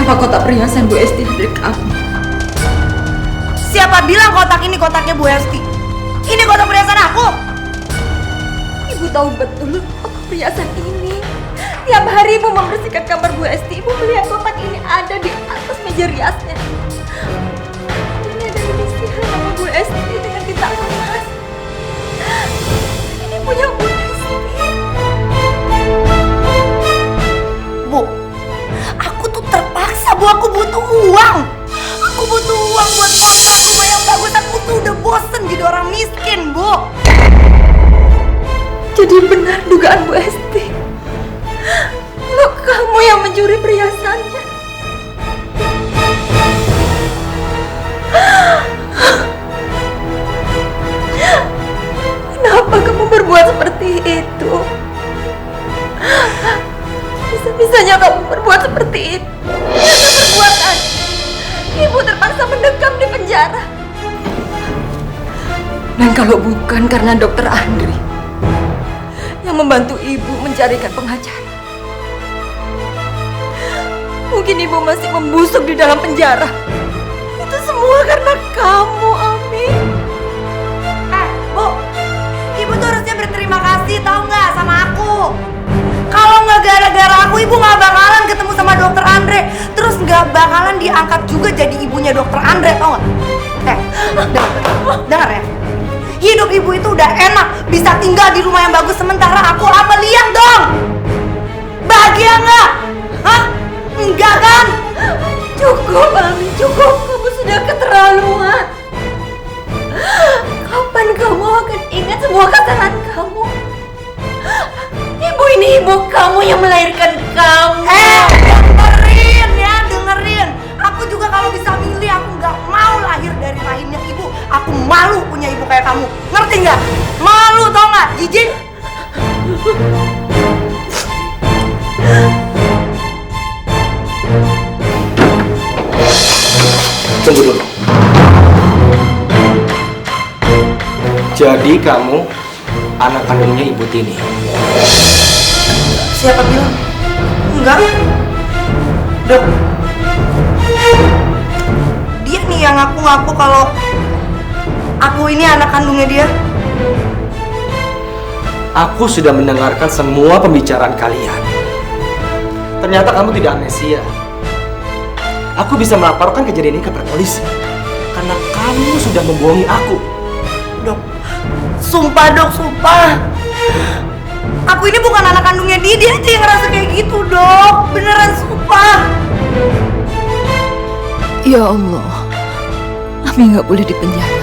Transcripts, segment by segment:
Kenapa kotak perhiasan Bu Esti ada di kamu? Siapa bilang kotak ini kotaknya Bu Esti? Ini kotak perhiasan aku. Ibu tahu betul kotak perhiasan ini. Tiap hari Ibu membersihkan kamar Bu Esti, Ibu melihat kotak ini ada di atas meja riasnya. Ini ada inisial nama Bu Esti dengan tinta emas. Ini punya Bu Esti. Bu, aku tuh terpaksa, Bu. Aku butuh uang. Aku butuh uang buat kontrak rumah yang bagus. Aku tuh udah bosen jadi orang miskin, Bu. Jadi benar dugaan Bu Esti. Lo kamu yang mencuri perhiasannya. Kenapa kamu berbuat seperti itu? Bisa-bisanya kamu berbuat seperti itu. Karena perbuatan Ibu terpaksa mendekam di penjara. Dan kalau bukan karena Dokter Andri yang membantu Ibu mencarikan pengacara, mungkin Ibu masih membusuk di dalam penjara. Itu semua karena kamu, Ami. Bu, Ibu tuh harusnya berterima kasih, tahu nggak, sama aku. Kalau nggak gara-gara aku, Ibu nggak bakalan ketemu sama Dokter Andre. Terus nggak bakalan diangkat juga jadi ibunya Dokter Andre, tau nggak? Dengar ya. Hidup Ibu itu udah enak, bisa tinggal di rumah yang bagus. Sementara aku apa, lihat dong. Bahagia nggak? Hah? Enggak kan? Cukup, Ami, cukup. Kamu sudah keterlaluan. Kapan kamu akan ingat semua kesalahan kamu? Ibu ini ibu kamu yang melahirkan kamu. Dengerin ya, dengerin. Aku juga kalau bisa milih, aku nggak mau lahir dari rahimnya Ibu. Aku malu punya ibu kayak kamu. Ngerti nggak? Malu, tau nggak? Jijik. Tunggu dulu. Jadi kamu anak kandungnya Ibu Tini? Siapa bilang? Enggak. Dok, dia nih yang ngaku-ngaku kalau aku ini anak kandungnya dia. Aku sudah mendengarkan semua pembicaraan kalian. Ternyata kamu tidak amnesia. Aku bisa melaporkan kejadian ini ke polisi karena kamu sudah membohongi aku. Dok, sumpah dok, sumpah. Aku ini bukan anak kandungnya dia aja yang ngerasa kayak gitu, dok. Beneran, sumpah. Ya Allah, Ami nggak boleh dipenjara.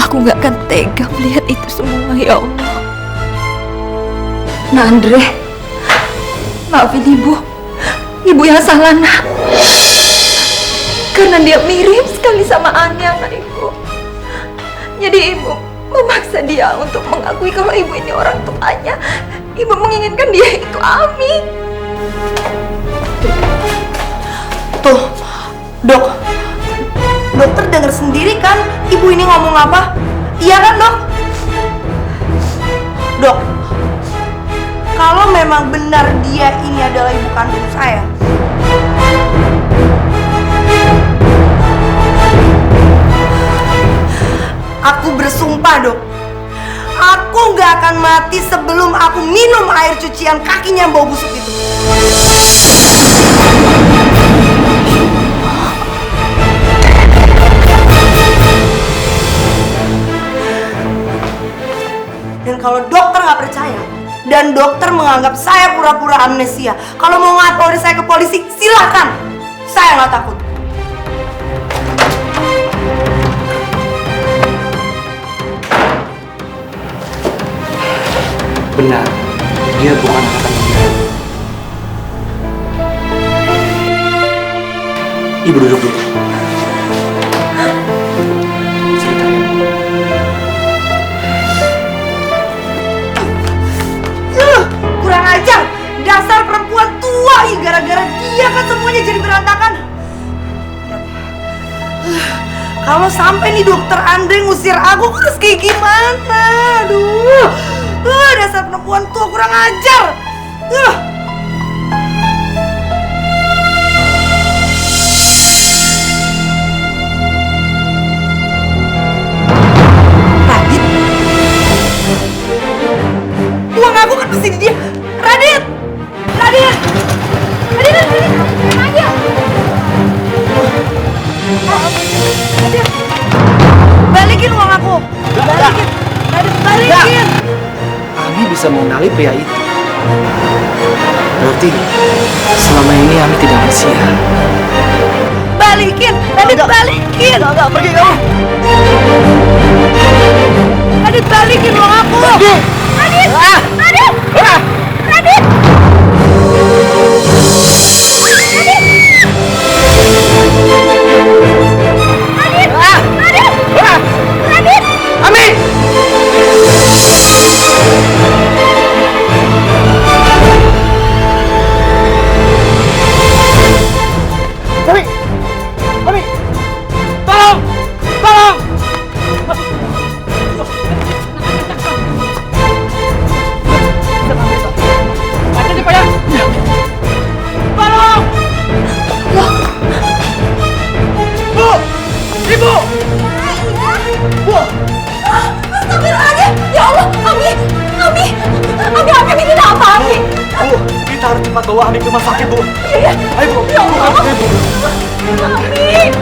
Aku nggak akan tega melihat itu semua, ya Allah. Nah, Andre, maafin Ibu. Ibu yang salah, Nak. Karena dia mirip sekali sama Ani, anak Ibu. Jadi Ibu memaksa dia untuk mengakui kalau Ibu ini orang tuanya. Ibu menginginkan dia itu Ami. Tuh, dok. Dokter dengar sendiri kan Ibu ini ngomong apa? Iya kan, dok? Dok, kalau memang benar dia ini adalah ibu kandung saya, aku bersumpah, dok, aku gak akan mati sebelum aku minum air cucian kakinya yang bau busuk itu. Dan kalau dokter gak percaya, dan dokter menganggap saya pura-pura amnesia, kalau mau ngelaporin saya ke polisi, silakan. Saya gak takut. Benar, dia bukan anak kandungnya. Ibu duduk dulu. Sebentar ya. Kurang ajar, dasar perempuan tua. Gara-gara dia kan semuanya jadi berantakan. Kalau sampai nih dokter Andre ngusir aku terus kayak gimana? Aduh, dasar perempuan tua kurang ajar. bisa mengenali pria itu. Berarti selama ini Ami tidak Amnesia. Balikin! Radit, balikin! Enggak, pergi kamu! Radit, balikin uang aku! Pergi! Radit! Radit! Radit! Radit! Ami! Ami! Ami! Tolong! Tolong! Ada di payah! Tolong! Bu! Ibu! Bu! Astagfirullahaladzim! Ya Allah, Ami tidak apa, Ami. Bu, kita harus cepat bawa Ami ke rumah sakit, Bu. Iya. Ayo, Bu. Ya Allah. Ayo, Bu. Ami.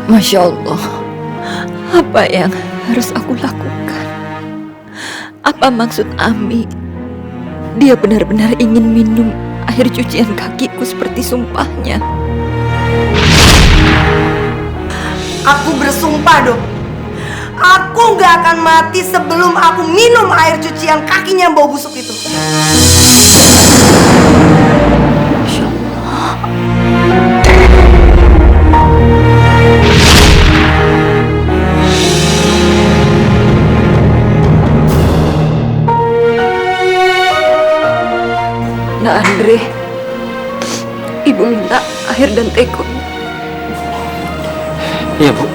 Masya Allah, apa yang harus aku lakukan? Apa maksud Ami? Dia benar-benar ingin minum air cucian kakiku seperti sumpahnya. Aku bersumpah, Dok. Aku gak akan mati sebelum aku minum air cucian kakinya yang bau busuk itu. Masya Allah. Nah, Andre, Ibu minta air dan teko. Iya, Bu.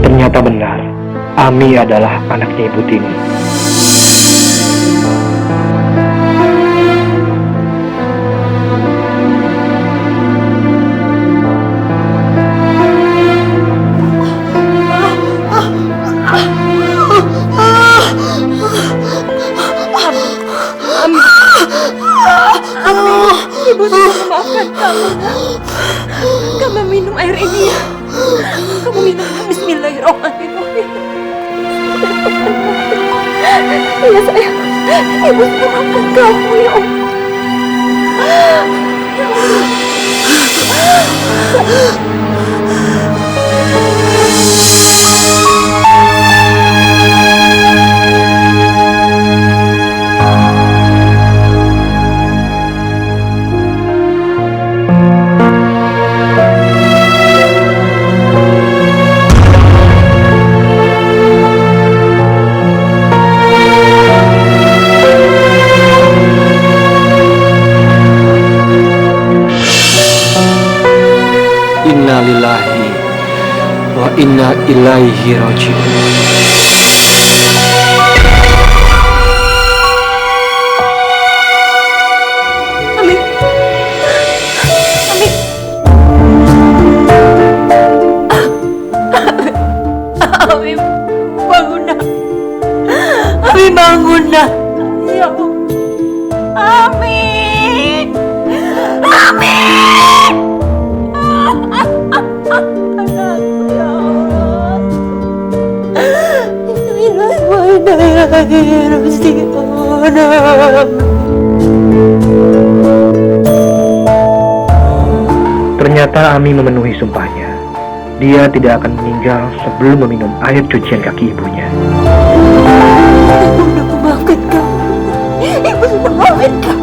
Ternyata benar, Ami adalah anaknya Ibu Tini. Ibu sudah memaafkan kamu. Kamu minum air ini ya. Kamu minum. Bismillahirrahmanirrahim. Iya sayang. Ibu sudah memaafkan kamu ya Allah. Ya Allah. Inna lillahi wa inna ilaihi raji'un. Ternyata Ami memenuhi sumpahnya. Dia tidak akan meninggal sebelum meminum air cucian kaki ibunya. Ibu sudah memaafkan kamu.